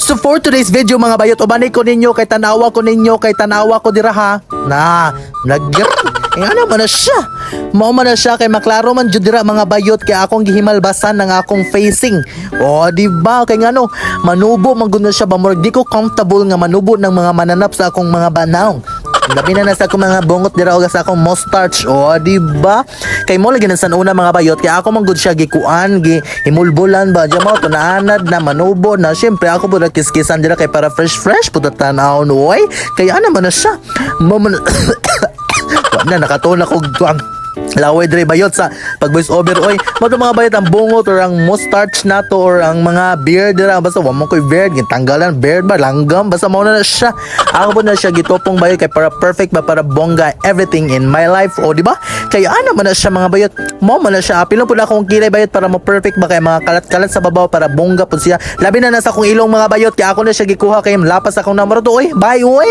So for today's video mga bayot, ubanay ko ninyo kay tanawa ko dira ha. Ano man na siya. Mao man na siya kay maklaro man jud dira mga bayot kay akong gihimalbasan ng akong facing. O di ba kay ngano, manubo man gud na siya ba murag di ko comfortable nga manubo ng mga mananap sa akong mga banaw. Labi na sa akong mga bungot dira o sa akong mustache. O di ba? Kay mo lagi sa una mga bayot kay ako man gud siya gikuan, himulbulan ba diya mo tunaanad na manubo na syempre ako pud kiskisan dira kay para fresh pud tanaw oy. Kay ana man na siya. Na nakatuna ko laway dre bayot sa pag voice over oy mo mga bayot ang bungot or ang mustache nato or ang mga beard dira basta wa mo koy beard gitanggalan beard ba langgam basta mao na siya ako po na siya gitopong bayot kay para perfect ba para bongga everything in my life o di ba kay ana man na siya mga bayot mo man na siya apilon pud akong kilay bayot para mo perfect ba kay mga kalat-kalat sa babaw para bongga pud siya labi na nasa akong ilong mga bayot kay ako na siya gikuha kay lapas akong numero 2 oy bye oy